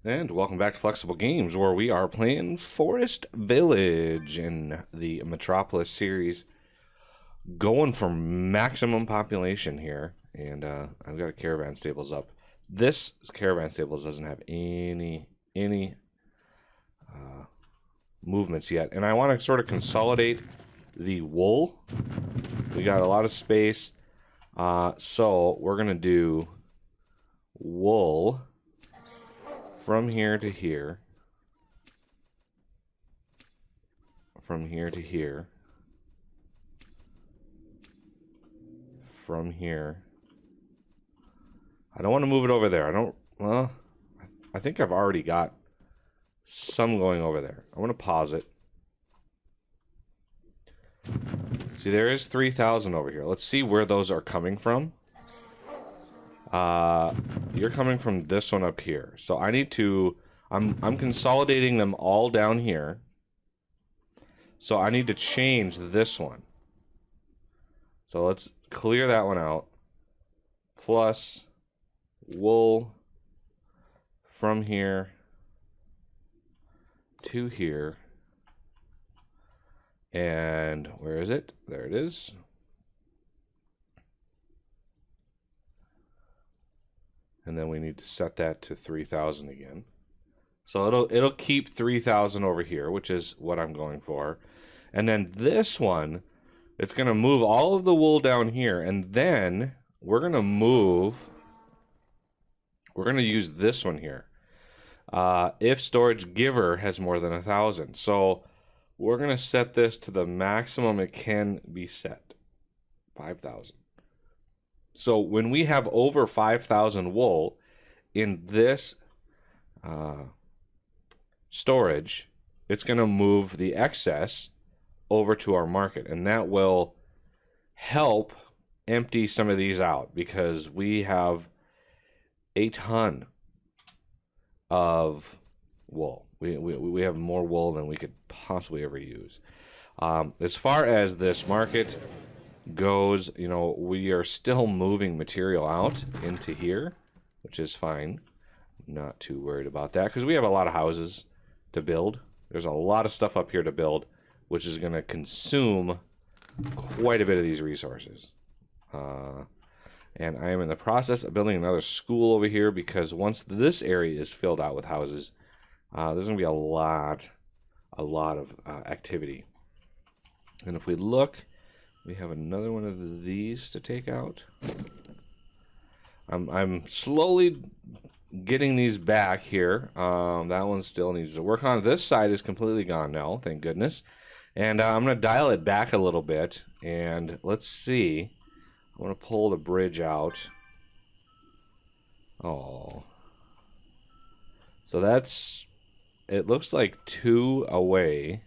And welcome back to Flexible Games, where we are playing Forest Village in the Metropolis series, going for maximum population here. And I've got a caravan stables up. This caravan stables doesn't have any movements yet, and I want to sort of consolidate the wool. We got a lot of space, so we're gonna do wool from here to here, from here to here, from here. I don't want to move it over there. Well, I think I've already got some going over there. I want to pause it. See, there is 3,000 over here. Let's see where those are coming from. You're coming from this one up here. So I need to... I'm consolidating them all down here. So I need to change this one. So let's clear that one out. Plus wool from here to here. And where is it? There it is. And then we need to set that to 3,000 again. So it'll keep 3,000 over here, which is what I'm going for. And then this one, it's going to move all of the wool down here, and then we're going to use this one here. If storage giver has more than 1,000. So we're going to set this to the maximum it can be set, 5,000. So when we have over 5,000 wool in this storage, it's going to move the excess over to our market, and that will help empty some of these out, because we have a ton of wool. We have more wool than we could possibly ever use. As far as this market goes, you know, we are still moving material out into here, which is fine. Not too worried about that, because we have a lot of houses to build. There's a lot of stuff up here to build, which is going to consume quite a bit of these resources. And I am in the process of building another school over here, because once this area is filled out with houses, there's going to be a lot of activity. And if we look, we have another one of these to take out. I'm slowly getting these back here. That one still needs to work on. This side is completely gone now, thank goodness. And I'm going to dial it back a little bit, and let's see. I want to pull the bridge out. Oh. So that's... It looks like 2 away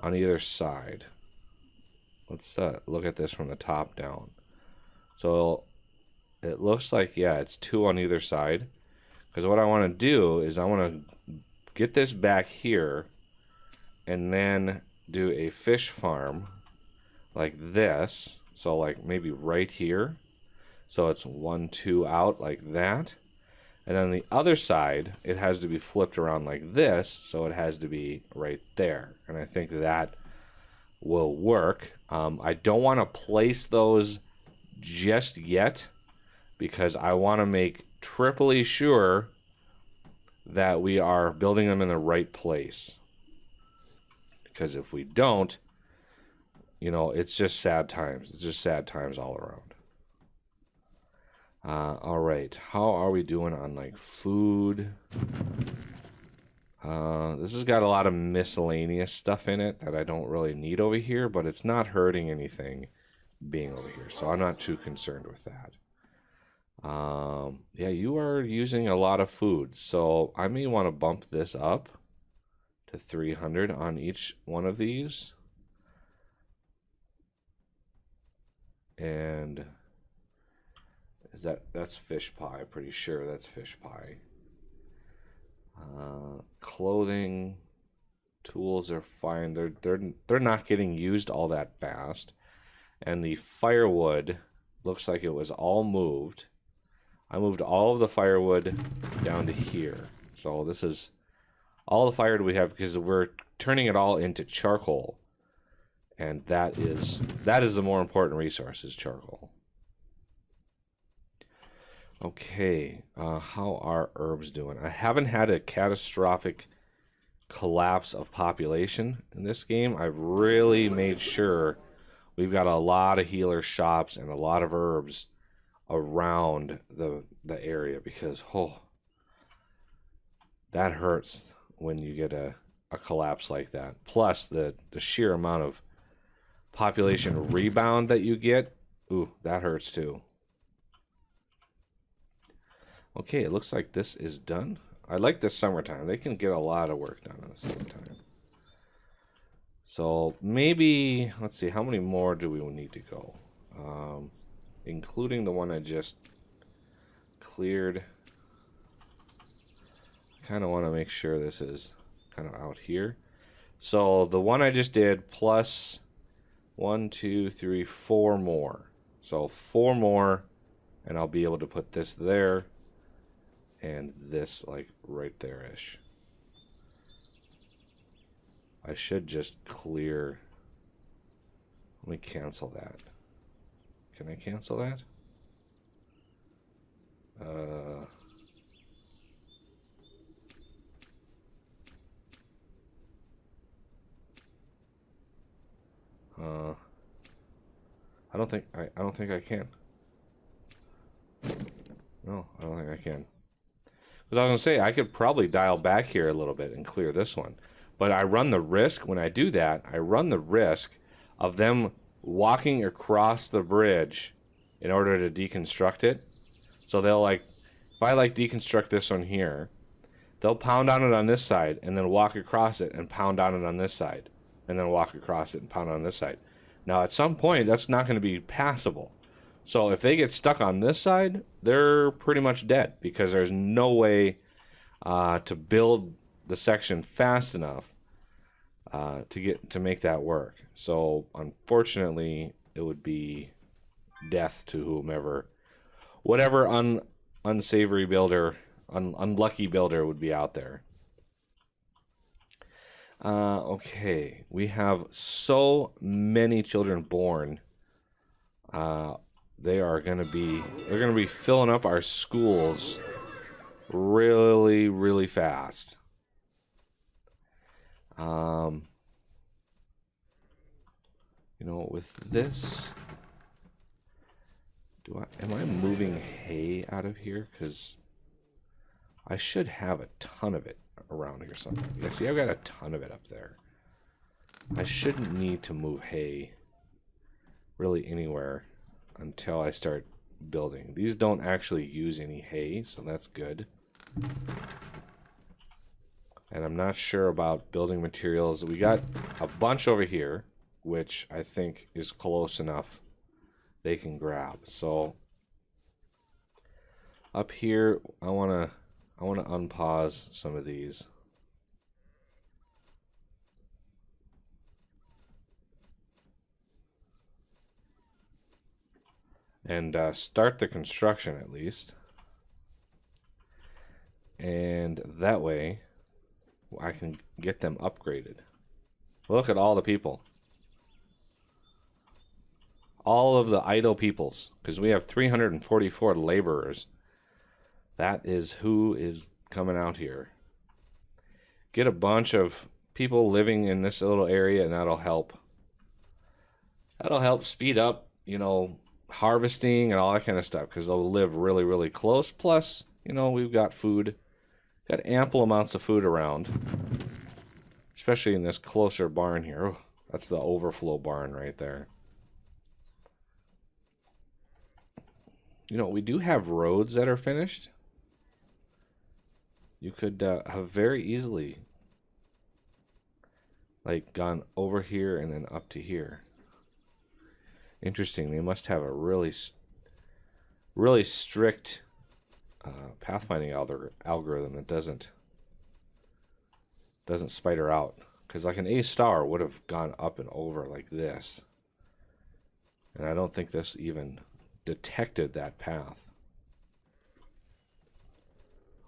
on either side. Let's look at this from the top down. So it looks like, yeah, it's 2 on either side. Because what I want to do is I want to get this back here and then do a fish farm like this. So like maybe right here. So it's 1, 2 out like that. And then the other side, it has to be flipped around like this. So it has to be right there. And I think that will work. I don't want to place those just yet, because I want to make triply sure that we are building them in the right place. Because if we don't, you know, it's just sad times. It's just sad times all around. All right, how are we doing on like food? This has got a lot of miscellaneous stuff in it that I don't really need over here, but it's not hurting anything being over here, so I'm not too concerned with that. Yeah, you are using a lot of food, so I may want to bump this up to 300 on each one of these. And is that's fish pie? Pretty sure that's fish pie. Clothing, tools are fine. They're not getting used all that fast. And the firewood looks like it was all moved. I moved all of the firewood down to here. So this is all the firewood we have because we're turning it all into charcoal. And that is the more important resource, is charcoal. Okay, how are herbs doing? I haven't had a catastrophic collapse of population in this game. I've really made sure we've got a lot of healer shops and a lot of herbs around the area, because that hurts when you get a collapse like that. Plus the sheer amount of population rebound that you get, ooh, that hurts too. Okay, it looks like this is done. I like this summertime. They can get a lot of work done in the summertime. So maybe, let's see, how many more do we need to go? Including the one I just cleared. I kind of want to make sure this is kind of out here. So the one I just did plus 1, 2, 3, 4 more. So 4 more, and I'll be able to put this there. And this, like, right there-ish. I should just clear... Let me cancel that. Can I cancel that? I don't think I can. No, I don't think I can. Because I was going to say, I could probably dial back here a little bit and clear this one. But I run the risk, when I do that, I run the risk of them walking across the bridge in order to deconstruct it. So they'll, like, if I, like, deconstruct this one here, they'll pound on it on this side and then walk across it and pound on it on this side. And then walk across it and pound on this side. Now, at some point, that's not going to be passable. So if they get stuck on this side, they're pretty much dead, because there's no way to build the section fast enough to make that work. So unfortunately, it would be death to whomever, whatever unsavory builder, unlucky builder would be out there. Okay, we have so many children born. They're gonna be filling up our schools really, really fast. You know, with this, am I moving hay out of here? Because I should have a ton of it around here somewhere. Yeah, see, I've got a ton of it up there. I shouldn't need to move hay really anywhere until I start building. These don't actually use any hay, so that's good. And I'm not sure about building materials. We got a bunch over here, which I think is close enough they can grab. So up here, I wanna unpause some of these. And start the construction at least. And that way I can get them upgraded. Look at all the people. All of the idle peoples, because we have 344 laborers. That is who is coming out here. Get a bunch of people living in this little area, and that'll help. That'll help speed up, you know, harvesting and all that kind of stuff, because they'll live really, really close. Plus, you know, we've got food. Got ample amounts of food around. Especially in this closer barn here. Oh, that's the overflow barn right there. You know, we do have roads that are finished. You could have very easily, like, gone over here and then up to here. Interesting. They must have a really strict pathfinding algorithm that doesn't spider out. Because like an A star would have gone up and over like this. And I don't think this even detected that path.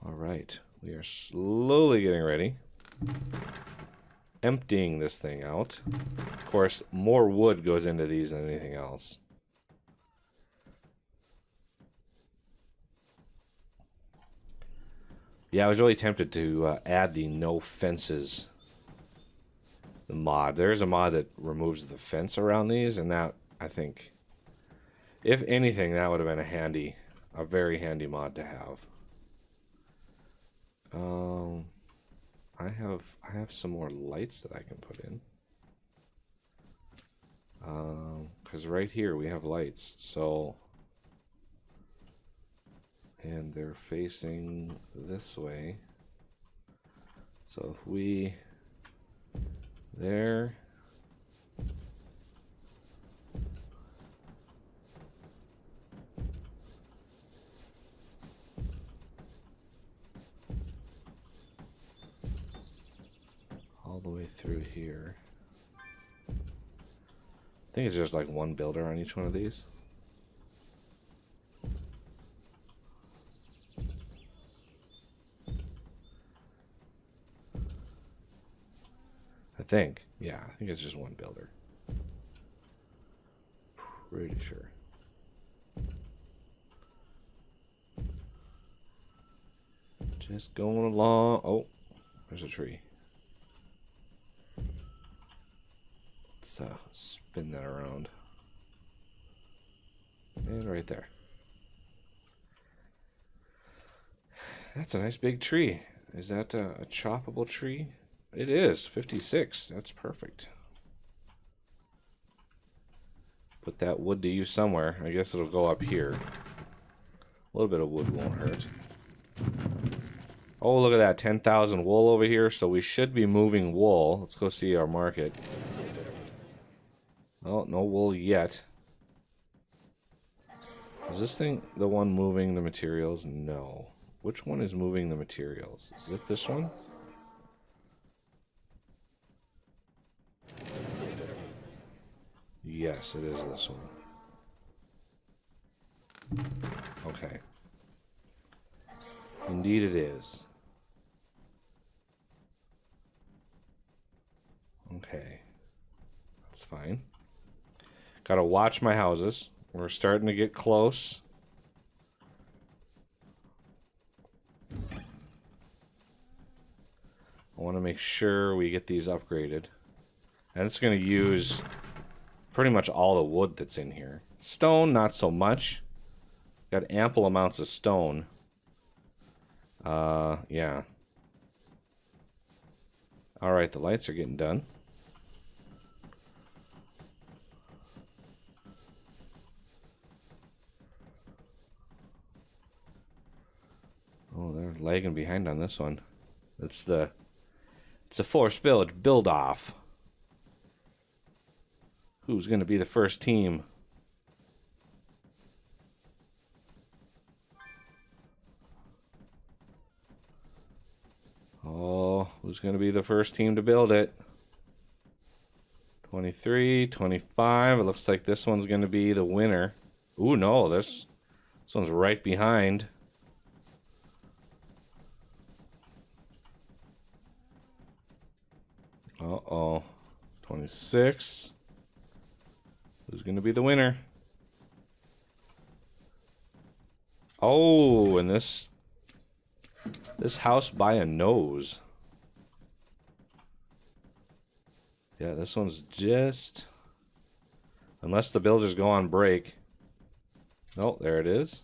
All right, we are slowly getting ready. Emptying this thing out. Of course, more wood goes into these than anything else. Yeah, I was really tempted to add the no fences mod. There's a mod that removes the fence around these, and that, I think, if anything, that would have been a very handy mod to have. I have some more lights that I can put in. Because right here we have lights, so, and they're facing this way. So if we there. All the way through here. I think it's just like one builder on each one of these. I think. Yeah, I think it's just one builder. Pretty sure. Just going along. Oh, there's a tree. Let's spin that around. And right there. That's a nice big tree. Is that a choppable tree? It is. 56. That's perfect. Put that wood to use somewhere. I guess it'll go up here. A little bit of wood won't hurt. Oh, look at that. 10,000 wool over here. So we should be moving wool. Let's go see our market. Oh, no wool yet. Is this thing the one moving the materials? No. Which one is moving the materials? Is it this one? Yes, it is this one. Okay. Indeed it is. Okay. That's fine. Gotta watch my houses. We're starting to get close. I want to make sure we get these upgraded. And it's going to use pretty much all the wood that's in here. Stone, not so much. Got ample amounts of stone. Yeah. Alright, the lights are getting done. Oh, they're lagging behind on this one. It's a Forest Village build-off. Who's going to be the first team? Oh, who's going to be the first team to build it? 23, 25. It looks like this one's going to be the winner. Ooh, no, this one's right behind. Uh-oh. 26. Who's going to be the winner? Oh, and this house by a nose. Yeah, this one's just... Unless the builders go on break. Oh, there it is.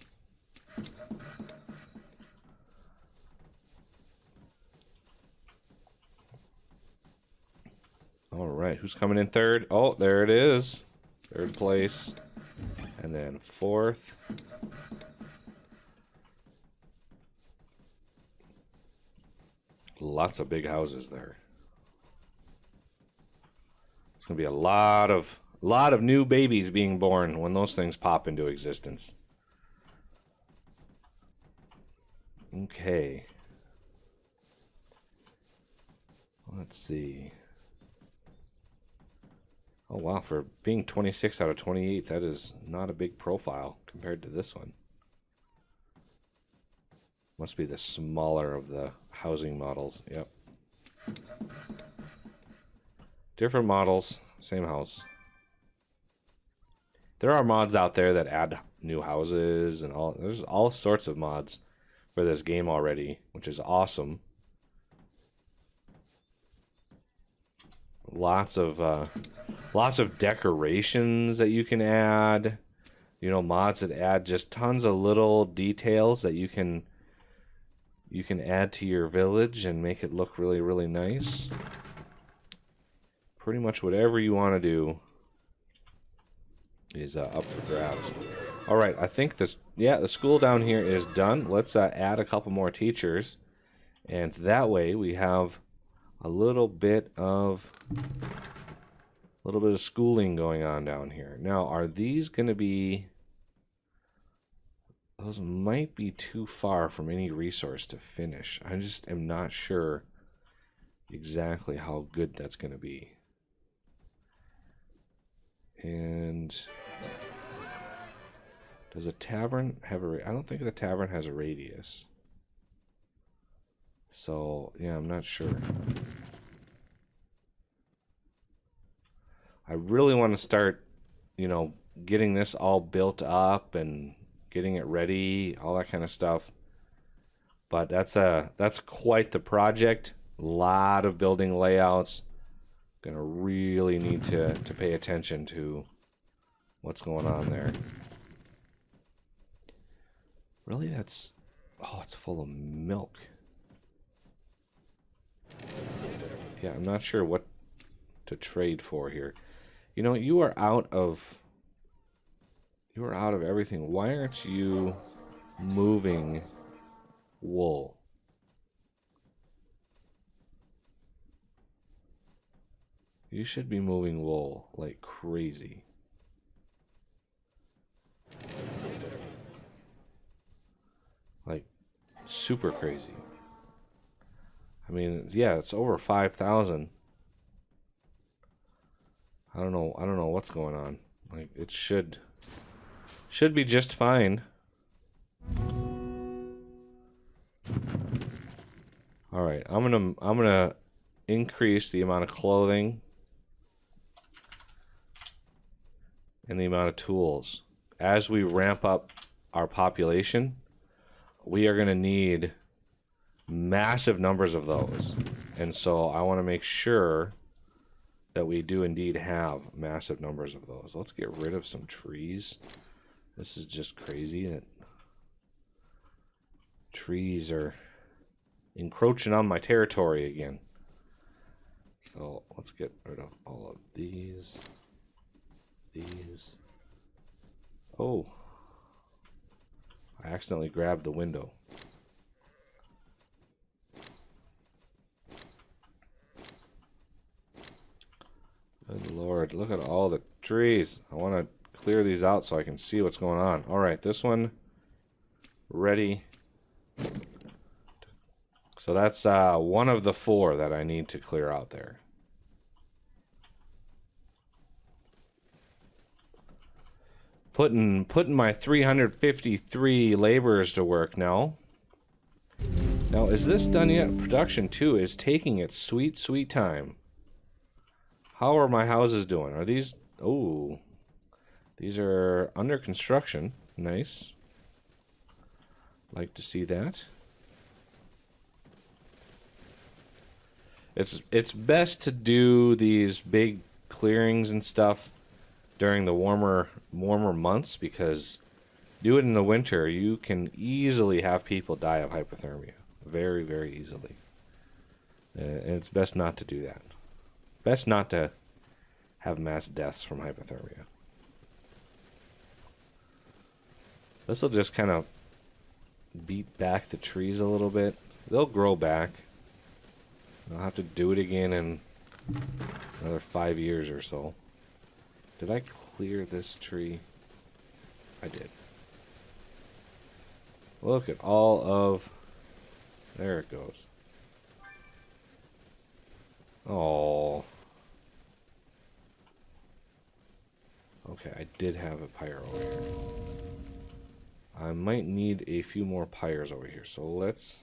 All right, who's coming in third? Oh, there it is. Third place. And then fourth. Lots of big houses there. It's going to be a lot of new babies being born when those things pop into existence. Okay. Let's see. Oh, wow. For being 26 out of 28, that is not a big profile compared to this one. Must be the smaller of the housing models. Yep. Different models, same house. There are mods out there that add new houses and all. There's all sorts of mods for this game already, which is awesome. Lots of decorations that you can add. You know, mods that add just tons of little details that you can add to your village and make it look really, really nice. Pretty much whatever you want to do is up for grabs. All right, I think this, yeah, the school down here is done. Let's add a couple more teachers, and that way we have a little bit of schooling going on down here. Now, are these going to be? Those might be too far from any resource to finish. I just am not sure exactly how good that's going to be. And does a tavern have a? I don't think the tavern has a radius. So yeah, I'm not sure. I really want to start, you know, getting this all built up and getting it ready, all that kind of stuff. But that's quite the project. A lot of building layouts. Gonna really need to pay attention to what's going on there. Really, that's, oh, it's full of milk. Yeah, I'm not sure what to trade for here. You know, you are out of everything. Why aren't you moving wool? You should be moving wool like crazy. Like super crazy. I mean, yeah, it's over 5,000. I don't know what's going on. Like, it should be just fine. All right, I'm gonna increase the amount of clothing and the amount of tools. As we ramp up our population, we are going to need massive numbers of those. And so I want to make sure that we do indeed have massive numbers of those. Let's get rid of some trees. This is just crazy that trees are encroaching on my territory again. So let's get rid of all of these. Oh, I accidentally grabbed the window. Good Lord, look at all the trees. I want to clear these out so I can see what's going on. All right, this one ready. So that's one of the 4 that I need to clear out there. Putting my 353 laborers to work now. Now, is this done yet? Production 2 is taking its sweet, sweet time. How are my houses doing? Are these... Oh. These are under construction. Nice. Like to see that. It's best to do these big clearings and stuff during the warmer months, because do it in the winter, you can easily have people die of hypothermia. Very, very easily. And it's best not to do that. Best not to have mass deaths from hypothermia. This will just kind of beat back the trees a little bit. They'll grow back. I'll have to do it again in another 5 years or so. Did I clear this tree? I did. Look at all of... There it goes. Oh. Okay, I did have a pyro here. I might need a few more pyres over here. So let's...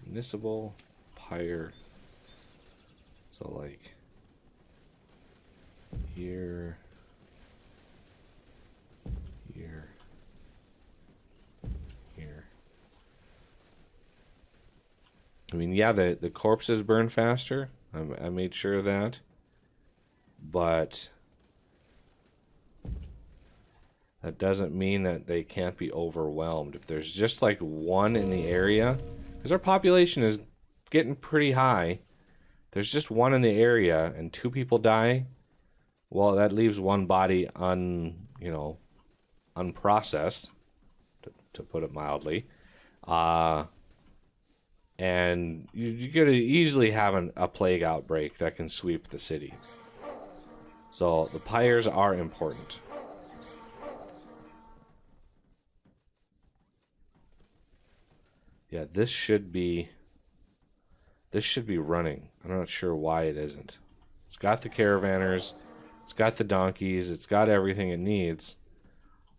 Municipal pyre. So like... Here... Here... Here... I mean, yeah, the corpses burn faster. I made sure of that. But... that doesn't mean that they can't be overwhelmed. If there's just like one in the area, because our population is getting pretty high, there's just one in the area and 2 people die, well, that leaves one body unprocessed, to put it mildly. And you could easily have a plague outbreak that can sweep the city. So the pyres are important. Yeah, this should be running. I'm not sure why it isn't. It's got the caravanners, it's got the donkeys, it's got everything it needs.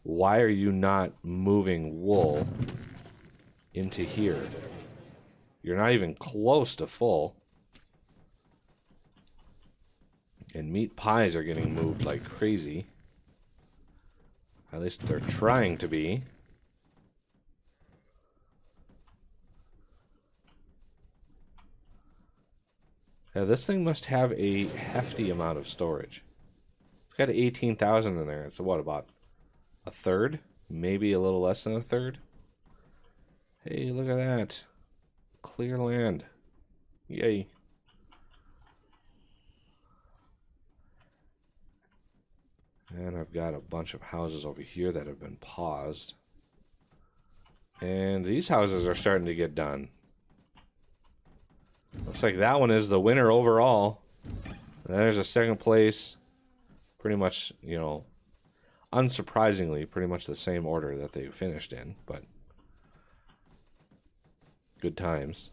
Why are you not moving wool into here? You're not even close to full. And meat pies are getting moved like crazy. At least they're trying to be. Now this thing must have a hefty amount of storage. It's got 18,000 in there. It's what, about a third? Maybe a little less than a third? Hey, look at that. Clear land. Yay. And I've got a bunch of houses over here that have been paused. And these houses are starting to get done. Looks like that one is the winner overall. There's a second place. Pretty much, unsurprisingly, pretty much the same order that they finished in, but good times.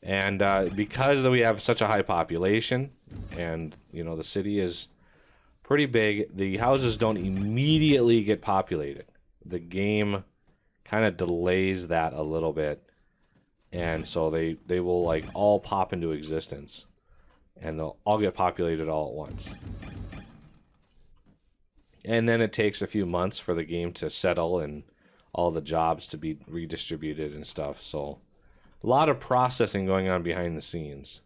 And because we have such a high population, and, the city is pretty big, the houses don't immediately get populated. The game kind of delays that a little bit. And so they will like all pop into existence, and they'll all get populated all at once. And then it takes a few months for the game to settle and all the jobs to be redistributed and stuff. So a lot of processing going on behind the scenes.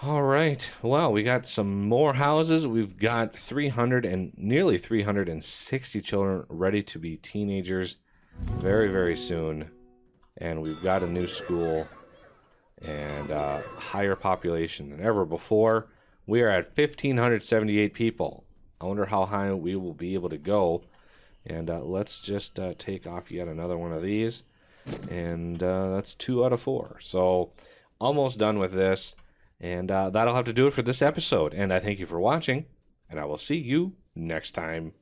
All right, well, we got some more houses. We've got nearly 360 children ready to be teenagers very, very soon. And we've got a new school and higher population than ever before. We are at 1,578 people. I wonder how high we will be able to go. And let's just take off yet another one of these. And that's 2 out of 4. So almost done with this. And that'll have to do it for this episode. And I thank you for watching. And I will see you next time.